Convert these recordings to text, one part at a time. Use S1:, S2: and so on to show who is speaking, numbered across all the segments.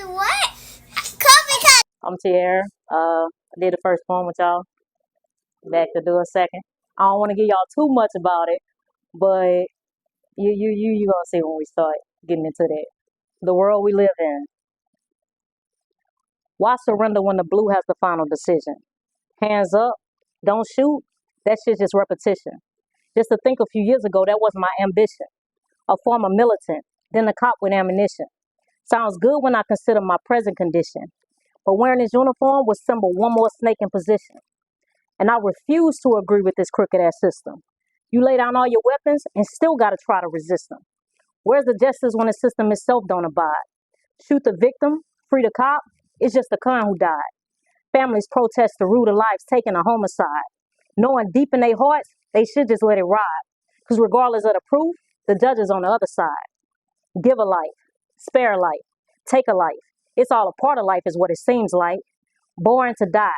S1: what? Coffee.
S2: I'm Tiara. I did the first poem with y'all. Back to do a second. I don't want to give y'all too much about it, but you gonna see when we start getting into that. The world we live in. Why surrender when the blue has the final decision? Hands up, don't shoot. That shit's just repetition. Just to think a few years ago, that was my ambition. A former militant, then a cop with ammunition. Sounds good when I consider my present condition. But wearing his uniform would symbol one more snake in position. And I refuse to agree with this crooked ass system. You lay down all your weapons and still gotta try to resist them. Where's the justice when the system itself don't abide? Shoot the victim, free the cop, it's just the clown who died. Families protest the root of lives taking a homicide. Knowing deep in their hearts, they should just let it ride. Because regardless of the proof, the judge is on the other side. Give a life, spare a life, take a life. It's all a part of life is what it seems like. Born to die,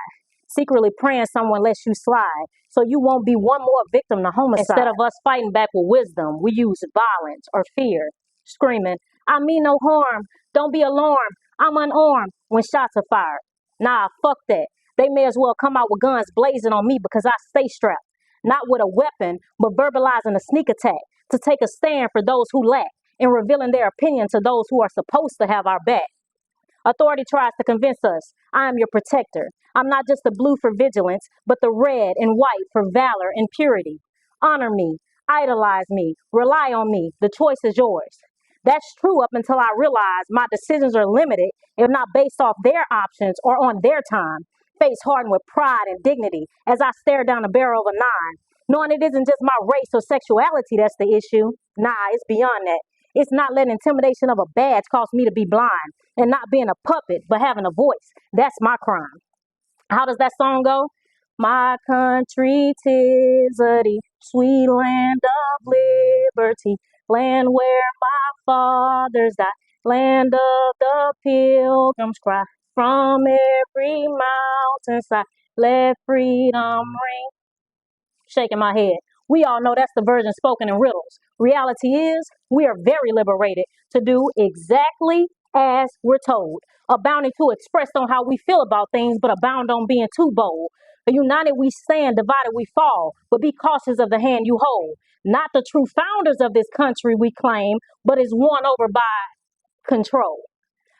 S2: secretly praying someone lets you slide so you won't be one more victim to homicide. Instead of us fighting back with wisdom, we use violence or fear, screaming, I mean no harm, don't be alarmed, I'm unarmed when shots are fired. Nah, fuck that. They may as well come out with guns blazing on me because I stay strapped. Not with a weapon, but verbalizing a sneak attack to take a stand for those who lack and revealing their opinion to those who are supposed to have our back. Authority tries to convince us I am your protector. I'm not just the blue for vigilance, but the red and white for valor and purity. Honor me, idolize me, rely on me. The choice is yours. That's true up until I realize my decisions are limited if not based off their options or on their time. Face hardened with pride and dignity as I stare down the barrel of a nine, knowing it isn't just my race or sexuality that's the issue. Nah, it's beyond that. It's not letting intimidation of a badge cause me to be blind and not being a puppet but having a voice. That's my crime. How does that song go? My country, 'tis a deep, sweet land of liberty, land where my fathers died, land of the pilgrims cry. From every mountainside, let freedom ring. Shaking my head. We all know that's the version spoken in riddles. Reality is, we are very liberated to do exactly as we're told. Abounding to express on how we feel about things, but abound on being too bold. United we stand, divided we fall, but be cautious of the hand you hold. Not the true founders of this country we claim, but is won over by control.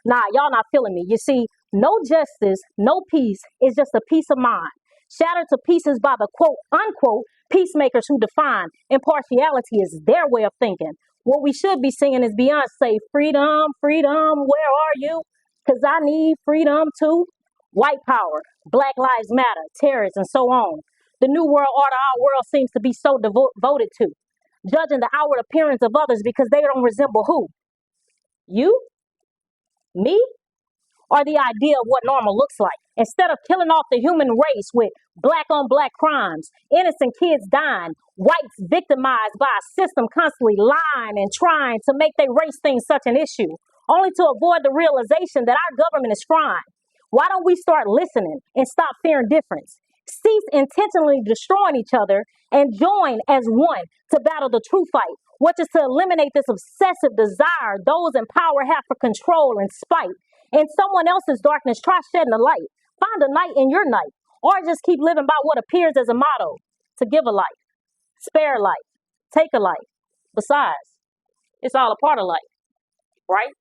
S2: Nah, y'all not feeling me. You see, no justice, no peace is just a peace of mind. Shattered to pieces by the quote unquote peacemakers who define impartiality is their way of thinking. What we should be singing is Beyonce, freedom, freedom, where are you? Because I need freedom too. White power, Black Lives Matter, terrorists, and so on. The new world order our world seems to be so devoted to. Judging the outward appearance of others because they don't resemble who? You? Me? Or the idea of what normal looks like. Instead of killing off the human race with black on black crimes, innocent kids dying, whites victimized by a system constantly lying and trying to make their race thing such an issue, only to avoid the realization that our government is frying. Why don't we start listening and stop fearing difference? Cease intentionally destroying each other and join as one to battle the true fight, which is to eliminate this obsessive desire those in power have for control and spite. In someone else's darkness, try shedding a light. Find a night in your night. Or just keep living by what appears as a motto. To give a life. Spare a life. Take a life. Besides, it's all a part of life. Right?